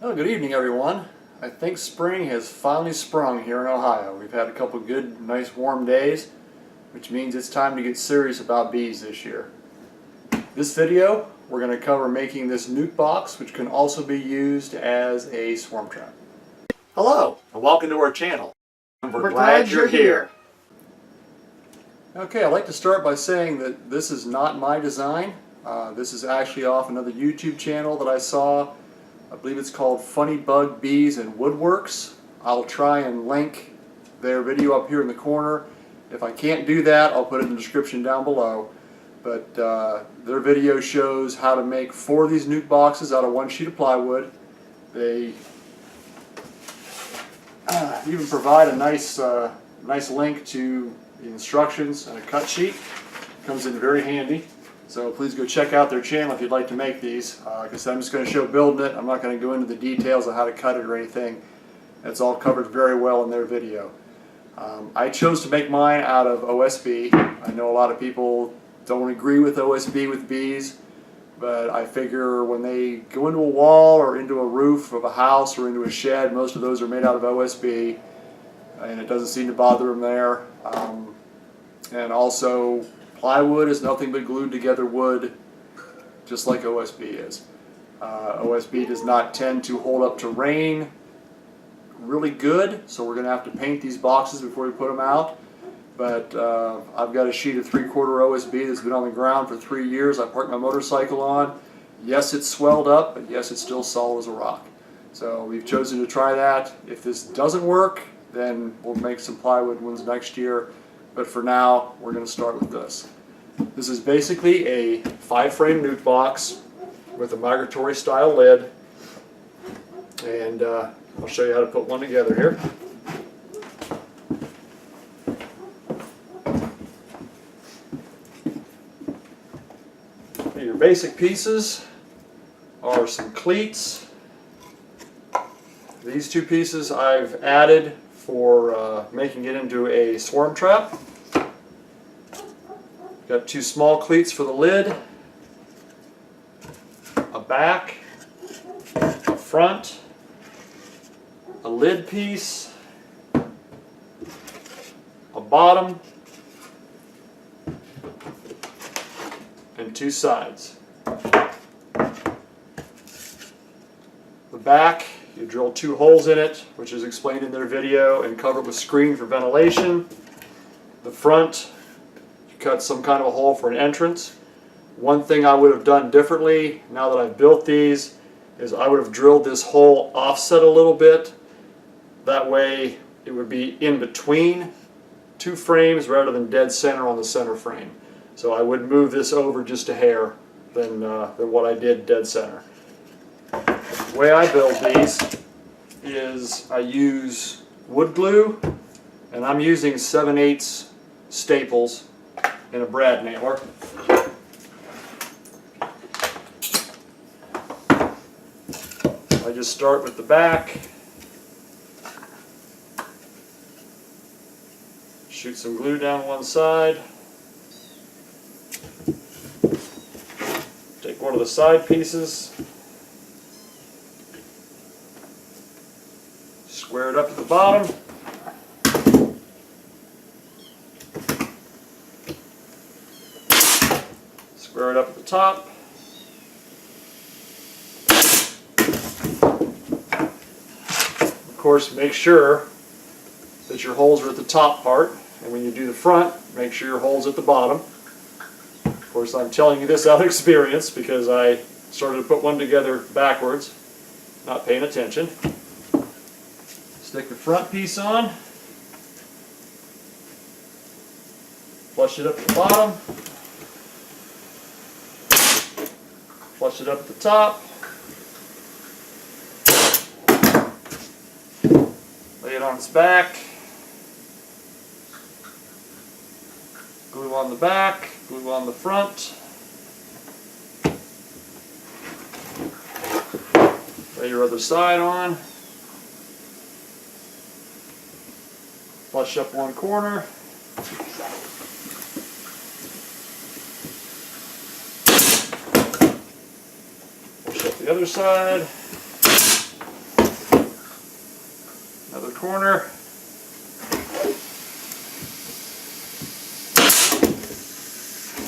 Well, good evening, everyone. I think spring has finally sprung here in Ohio. We've had a couple good, nice warm days, which means it's time to get serious about bees this year. This video, we're going to cover making this nuke box, which can also be used as a swarm trap. Hello, and welcome to our channel. We're glad you're here. Okay, I'd like to start by saying that this is not my design. This is actually off another YouTube channel that I saw. I believe it's called Funny Bug Bees and Woodworks. I'll try and link their video up here in the corner. If I can't do that, I'll put it in the description down below. But their video shows how to make 4 of these nuke boxes out of 1 sheet of plywood. They even provide a nice link to the instructions and a cut sheet. Comes in very handy. So please go check out their channel if you'd like to make these. Like I said, I'm just going to show building it. I'm not going to go into the details of how to cut it or anything. It's all covered very well in their video. I chose to make mine out of OSB. I know a lot of people don't agree with OSB with bees, but I figure when they go into a wall or into a roof of a house or into a shed, most of those are made out of OSB, and it doesn't seem to bother them there. And also, plywood is nothing but glued together wood, just like OSB is. OSB does not tend to hold up to rain really good, so we're going to have to paint these boxes before we put them out. But I've got a sheet of 3/4 OSB that's been on the ground for 3 years. I parked my motorcycle on. Yes, it's swelled up, but yes, it's still solid as a rock. So we've chosen to try that. If this doesn't work, then we'll make some plywood ones next year. But for now, we're going to start with this. This is basically a 5-frame nuke box with a migratory style lid. And I'll show you how to put one together here. Your basic pieces are some cleats. These 2 pieces I've added for making it into a swarm trap. Got 2 small cleats for the lid, a back, a front, a lid piece, a bottom, and 2 sides. The back, you drill 2 holes in it, which is explained in their video, and cover it with screen for ventilation. The front, you cut some kind of a hole for an entrance. One thing I would have done differently, now that I've built these, is I would have drilled this hole offset a little bit. That way it would be in between 2 frames rather than dead center on the center frame. So I would move this over just a hair than what I did dead center. The way I build these is I use wood glue, and I'm using 7/8 staples in a brad nailer. I just start with the back, shoot some glue down one side, take one of the side pieces, square it up at the bottom, square it up at the top, of course make sure that your holes are at the top part, and when you do the front, make sure your hole's at the bottom. Of course, I'm telling you this out of experience because I started to put one together backwards, not paying attention. Stick the front piece on, flush it up at the bottom, flush it up at the top, lay it on its back, glue on the back, glue on the front, lay your other side on, flush up one corner, flush up the other side, Another corner.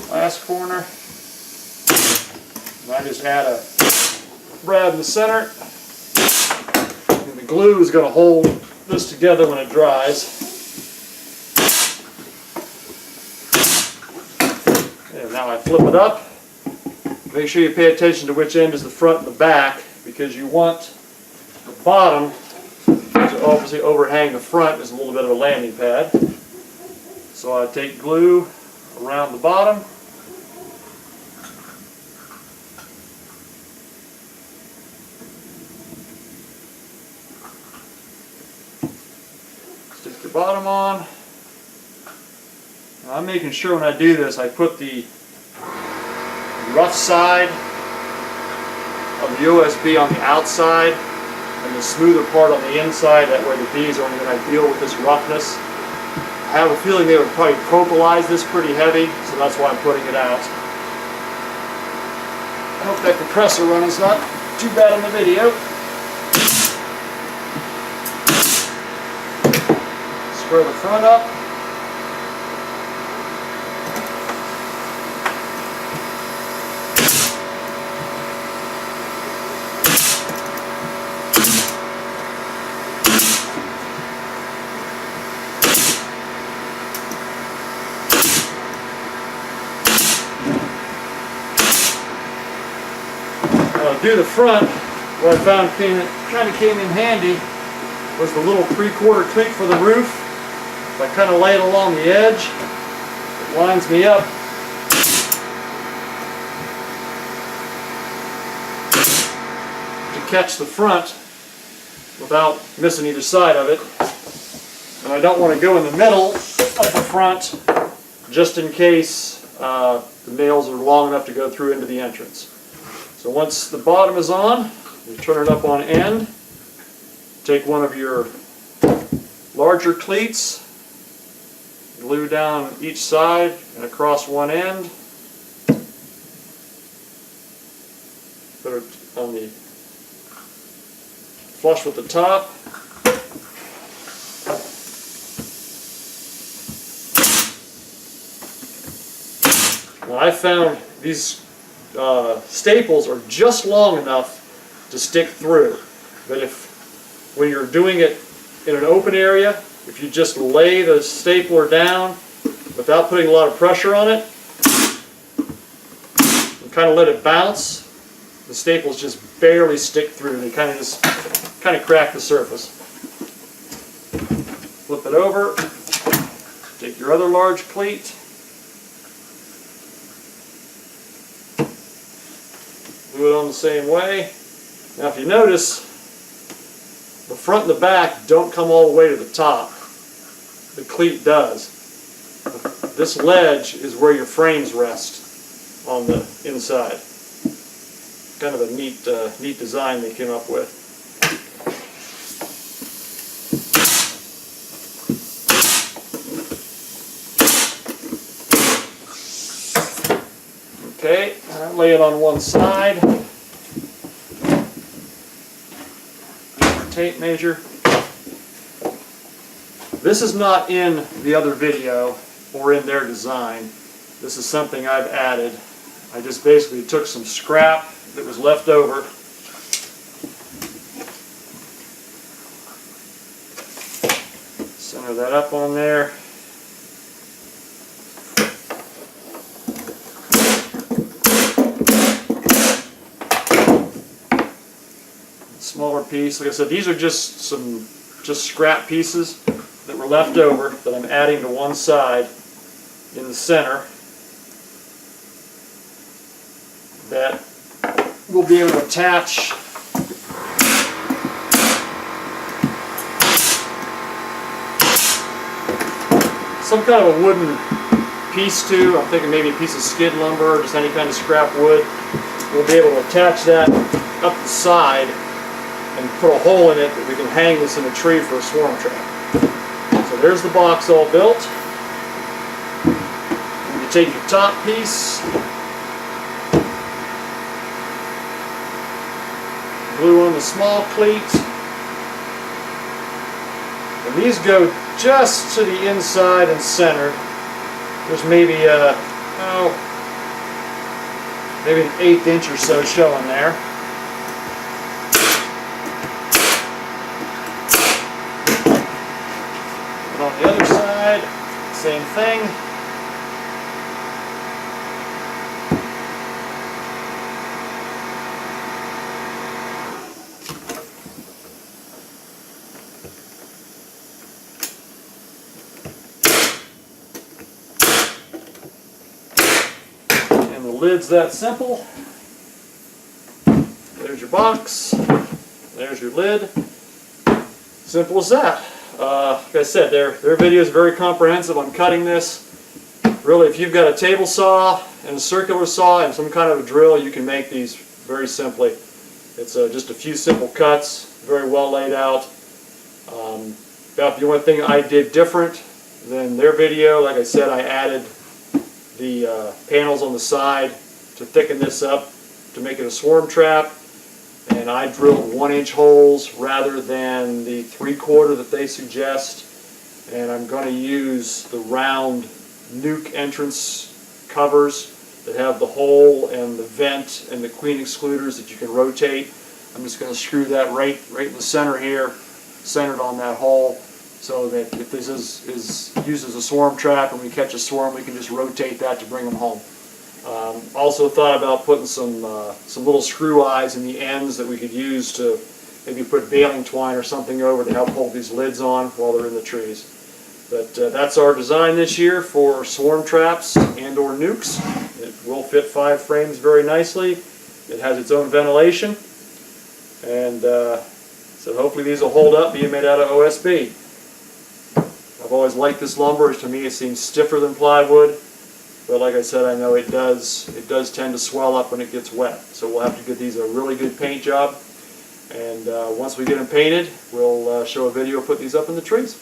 Last corner. And I just add a brad in the center. And the glue is going to hold this together when it dries. And now I flip it up. Make sure you pay attention to which end is the front and the back, because you want the bottom to obviously overhang the front as a little bit of a landing pad. So I take glue around the bottom. Stick your bottom on. Now I'm making sure when I do this I put the rough side of the USB on the outside and the smoother part on the inside. That way the bees aren't going to deal with this roughness. I have a feeling they would probably propylize this pretty heavy, so that's why I'm putting it out. I hope that compressor running's not too bad on the video. Square the front up. Do the front, what I found kind of came in handy was the little 3/4 cleat for the roof. If I kind of lay it along the edge, it lines me up. To catch the front without missing either side of it. And I don't want to go in the middle of the front just in case the nails are long enough to go through into the entrance. So once the bottom is on, you turn it up on end, take one of your larger cleats, glue down each side and across one end, put it on the flush with the top. Now I found these staples are just long enough to stick through, but when you're doing it in an open area, if you just lay the stapler down without putting a lot of pressure on it and kind of let it bounce, the staples just barely stick through. They kind of crack the surface. Flip it over, take your other large cleat, do it on the same way. Now if you notice, the front and the back don't come all the way to the top. The cleat does. This ledge is where your frames rest on the inside. Kind of a neat design they came up with. Okay, lay it on one side. Tape measure. This is not in the other video or in their design. This is something I've added. I just basically took some scrap that was left over. Center that up on there. Smaller piece. Like I said, these are just scrap pieces that were left over that I'm adding to one side in the center that we'll be able to attach some kind of a wooden piece to. I'm thinking maybe a piece of skid lumber or just any kind of scrap wood. We'll be able to attach that up the side and put a hole in it that we can hang this in a tree for a swarm trap. So there's the box all built. You take your top piece, glue on the small cleat, And these go just to the inside and center. There's maybe maybe an 1/8 inch or so showing there. And on the other side, same thing. And the lid's that simple. There's your box. There's your lid. Simple as that. Like I said, their video is very comprehensive on cutting this. Really, if you've got a table saw and a circular saw and some kind of a drill, you can make these very simply. It's just a few simple cuts, very well laid out. About the only thing I did different than their video, like I said, I added the panels on the side to thicken this up to make it a swarm trap. And I drilled 1-inch holes rather than the 3/4 that they suggest. And I'm going to use the round nuke entrance covers that have the hole and the vent and the queen excluders that you can rotate. I'm just going to screw that right in the center here, centered on that hole, so that if this is used as a swarm trap and we catch a swarm, we can just rotate that to bring them home. Also thought about putting some little screw eyes in the ends that we could use to maybe put baling twine or something over to help hold these lids on while they're in the trees. But that's our design this year for swarm traps and or nukes. It will fit 5 frames very nicely. It has its own ventilation, and so hopefully these will hold up, being made out of OSB. I've always liked this lumber. To me, it seems stiffer than plywood. But like I said, I know it does tend to swell up when it gets wet. So we'll have to give these a really good paint job. And once we get them painted, we'll show a video of putting these up in the trees.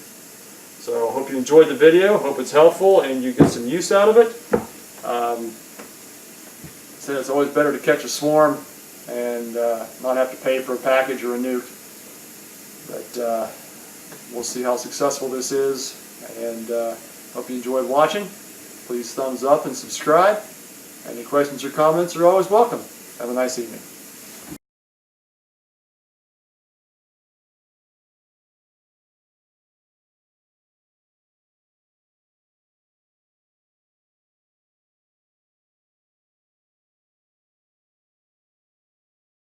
So I hope you enjoyed the video. Hope it's helpful and you get some use out of it. Said it's always better to catch a swarm and not have to pay for a package or a nuke. But we'll see how successful this is. And hope you enjoyed watching. Please thumbs up and subscribe. Any questions or comments are always welcome. Have a nice evening.